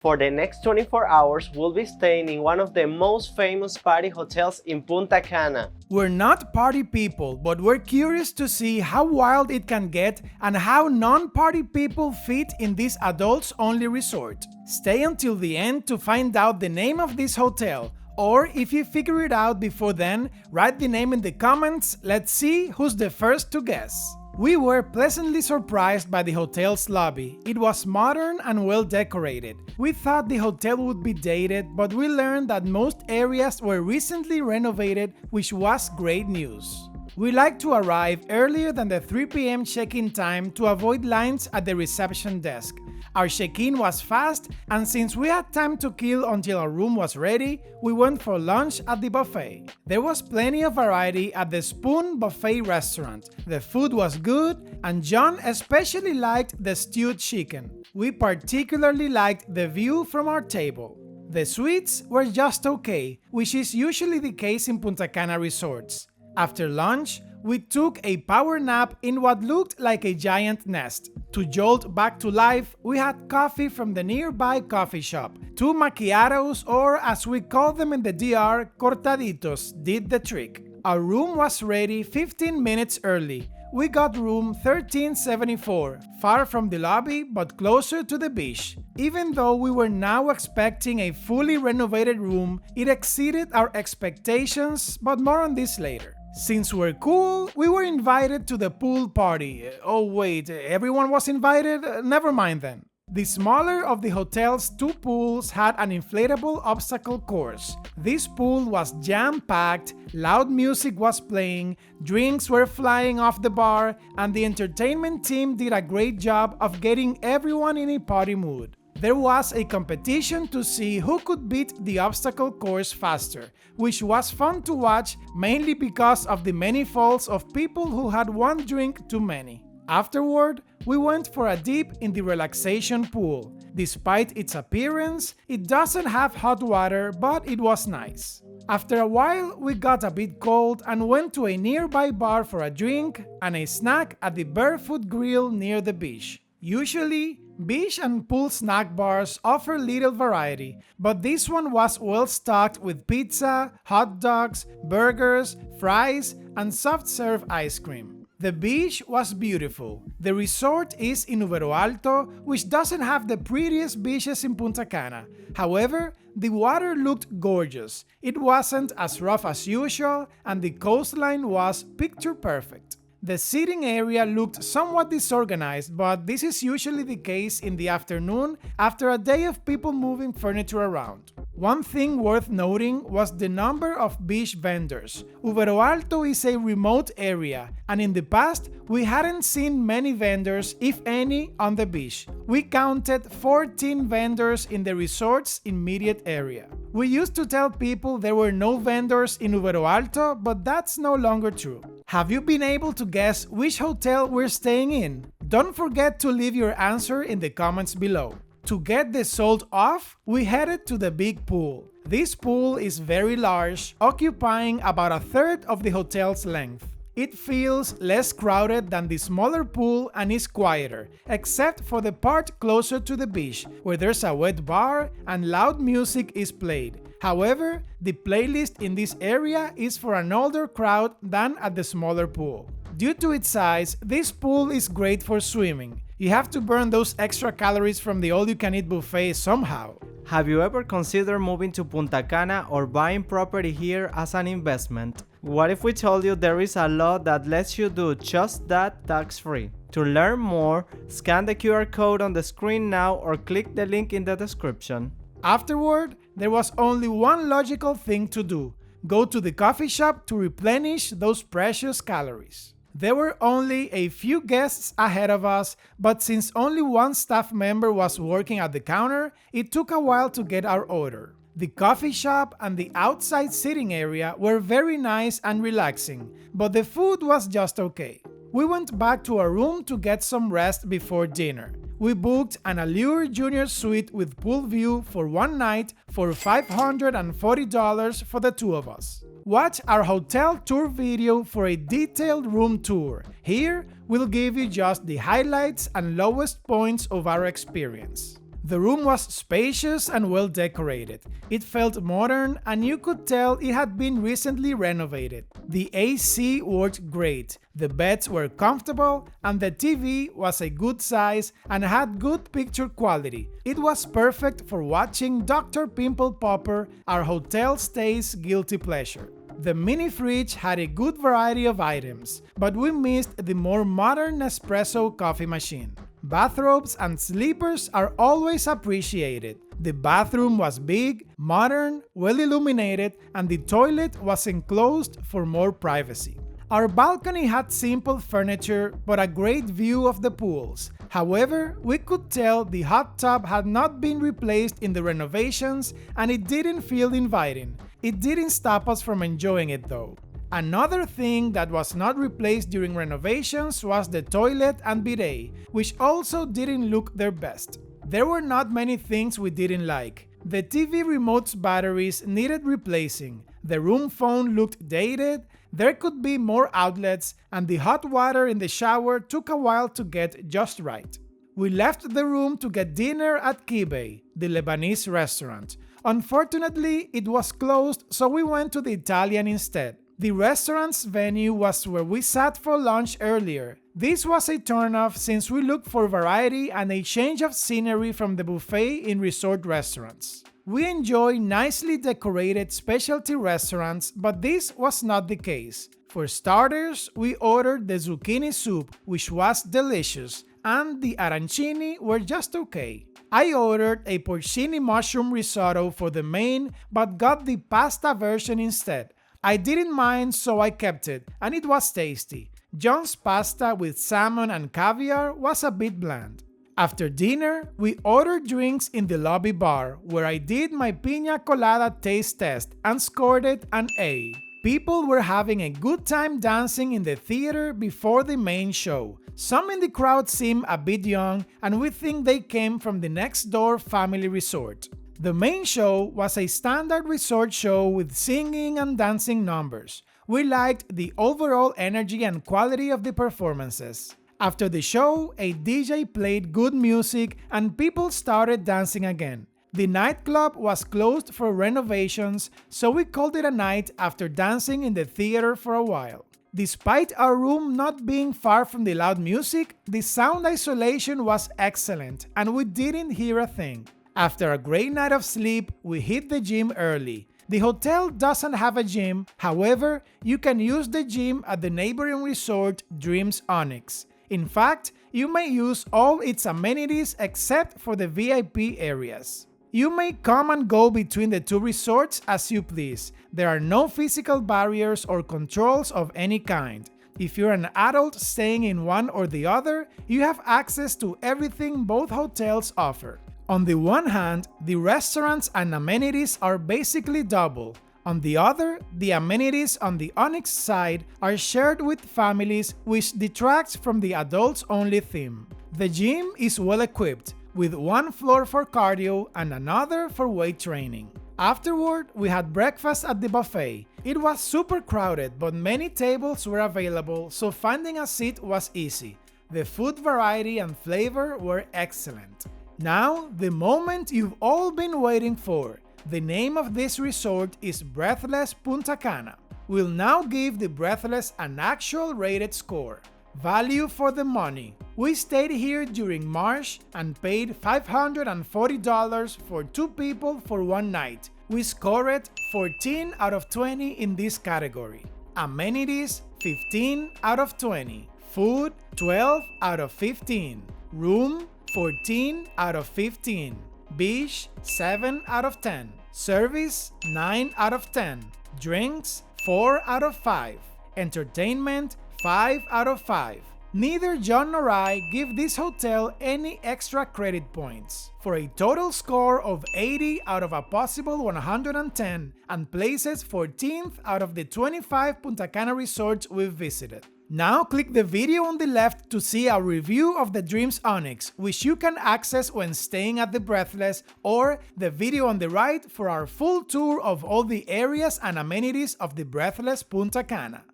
For the next 24 hours, we'll be staying in one of the most famous party hotels in Punta Cana. We're not party people, but we're curious to see how wild it can get and how non-party people fit in this adults-only resort. Stay until the end to find out the name of this hotel, or if you figure it out before then, write the name in the comments. Let's see who's the first to guess. We were pleasantly surprised by the hotel's lobby. It was modern and well decorated. We thought the hotel would be dated, but we learned that most areas were recently renovated, which was great news. We like to arrive earlier than the 3 p.m. check-in time to avoid lines at the reception desk. Our check-in was fast, and since we had time to kill until our room was ready, we went for lunch at the buffet. There was plenty of variety at the Spoon Buffet restaurant. The food was good, and John especially liked the stewed chicken. We particularly liked the view from our table. The suites were just okay, which is usually the case in Punta Cana resorts. After lunch, we took a power nap in what looked like a giant nest. To jolt back to life, we had coffee from the nearby coffee shop. 2 macchiatos, or as we call them in the DR, cortaditos, did the trick. Our room was ready 15 minutes early. We got room 1374, far from the lobby but closer to the beach. Even though we were now expecting a fully renovated room, it exceeded our expectations, but more on this later. Since we're cool, we were invited to the pool party. Oh wait, everyone was invited? Never mind then. The smaller of the hotel's 2 pools had an inflatable obstacle course. This pool was jam-packed, loud music was playing, drinks were flying off the bar, and the entertainment team did a great job of getting everyone in a party mood. There was a competition to see who could beat the obstacle course faster, which was fun to watch mainly because of the many falls of people who had one drink too many. Afterward, we went for a dip in the relaxation pool. Despite its appearance, it doesn't have hot water, but it was nice. After a while, we got a bit cold and went to a nearby bar for a drink and a snack at the Barefoot Grill near the beach. Usually, beach and pool snack bars offer little variety, but this one was well stocked with pizza, hot dogs, burgers, fries, and soft-serve ice cream. The beach was beautiful. The resort is in Uvero Alto, which doesn't have the prettiest beaches in Punta Cana. However, the water looked gorgeous. It wasn't as rough as usual, and the coastline was picture perfect. The seating area looked somewhat disorganized, but this is usually the case in the afternoon after a day of people moving furniture around. One thing worth noting was the number of beach vendors. Uvero Alto is a remote area, and in the past, we hadn't seen many vendors, if any, on the beach. We counted 14 vendors in the resort's immediate area. We used to tell people there were no vendors in Uvero Alto, but that's no longer true. Have you been able to guess which hotel we're staying in? Don't forget to leave your answer in the comments below. To get the salt off, we headed to the big pool. This pool is very large, occupying about a third of the hotel's length. It feels less crowded than the smaller pool and is quieter, except for the part closer to the beach, where there's a wet bar and loud music is played. However, the playlist in this area is for an older crowd than at the smaller pool. Due to its size, this pool is great for swimming. You have to burn those extra calories from the all-you-can-eat buffet somehow. Have you ever considered moving to Punta Cana or buying property here as an investment? What if we told you there is a law that lets you do just that tax-free? To learn more, scan the QR code on the screen now or click the link in the description. Afterward, there was only one logical thing to do: go to the coffee shop to replenish those precious calories. There were only a few guests ahead of us, but since only one staff member was working at the counter, it took a while to get our order. The coffee shop and the outside sitting area were very nice and relaxing, but the food was just okay. We went back to our room to get some rest before dinner. We booked an Allure Junior Suite with pool view for one night for $540 for the 2 of us. Watch our hotel tour video for a detailed room tour. Here, we'll give you just the highlights and lowest points of our experience. The room was spacious and well decorated. It felt modern and you could tell it had been recently renovated. The AC worked great, the beds were comfortable, and the TV was a good size and had good picture quality. It was perfect for watching Dr. Pimple Popper, our hotel stay's guilty pleasure. The mini fridge had a good variety of items, but we missed the more modern espresso coffee machine. Bathrobes and sleepers are always appreciated. The bathroom was big, modern, well illuminated, and the toilet was enclosed for more privacy. Our balcony had simple furniture but a great view of the pools. However, we could tell the hot tub had not been replaced in the renovations and it didn't feel inviting. It didn't stop us from enjoying it though. Another thing that was not replaced during renovations was the toilet and bidet, which also didn't look their best. There were not many things we didn't like. The TV remote's batteries needed replacing, the room phone looked dated, there could be more outlets, and the hot water in the shower took a while to get just right. We left the room to get dinner at Kibbe, the Lebanese restaurant. Unfortunately, it was closed, so we went to the Italian instead. The restaurant's venue was where we sat for lunch earlier. This was a turnoff since we looked for variety and a change of scenery from the buffet in resort restaurants. We enjoy nicely decorated specialty restaurants, but this was not the case. For starters, we ordered the zucchini soup, which was delicious, and the arancini were just okay. I ordered a porcini mushroom risotto for the main, but got the pasta version instead. I didn't mind, so I kept it, and it was tasty. John's pasta with salmon and caviar was a bit bland. After dinner, we ordered drinks in the lobby bar, where I did my piña colada taste test and scored it an A. People were having a good time dancing in the theater before the main show. Some in the crowd seem a bit young, and we think they came from the next door family resort. The main show was a standard resort show with singing and dancing numbers. We liked the overall energy and quality of the performances. After the show, a DJ played good music and people started dancing again. The nightclub was closed for renovations, so we called it a night after dancing in the theater for a while. Despite our room not being far from the loud music, the sound isolation was excellent and we didn't hear a thing. After a great night of sleep, we hit the gym early. The hotel doesn't have a gym, however, you can use the gym at the neighboring resort Dreams Onyx. In fact, you may use all its amenities except for the VIP areas. You may come and go between the two resorts as you please. There are no physical barriers or controls of any kind. If you're an adult staying in one or the other, you have access to everything both hotels offer. On the one hand, the restaurants and amenities are basically double. On the other, the amenities on the Onyx side are shared with families, which detracts from the adults-only theme. The gym is well equipped, with one floor for cardio and another for weight training. Afterward, we had breakfast at the buffet. It was super crowded, but many tables were available, so finding a seat was easy. The food variety and flavor were excellent. Now, the moment you've all been waiting for. The name of this resort is Breathless Punta Cana. We'll now give the Breathless an actual rated score. Value for the money. We stayed here during March and paid $540 for 2 people for one night. We scored 14 out of 20 in this category. Amenities, 15 out of 20. Food, 12 out of 15. Room, 14 out of 15. Beach, 7 out of 10. Service, 9 out of 10. Drinks, 4 out of 5. Entertainment, 5 out of 5. Neither John nor I give this hotel any extra credit points, for a total score of 80 out of a possible 110, and places 14th out of the 25 Punta Cana resorts we've visited. Now click the video on the left to see our review of the Dreams Onyx, which you can access when staying at the Breathless, or the video on the right for our full tour of all the areas and amenities of the Breathless Punta Cana.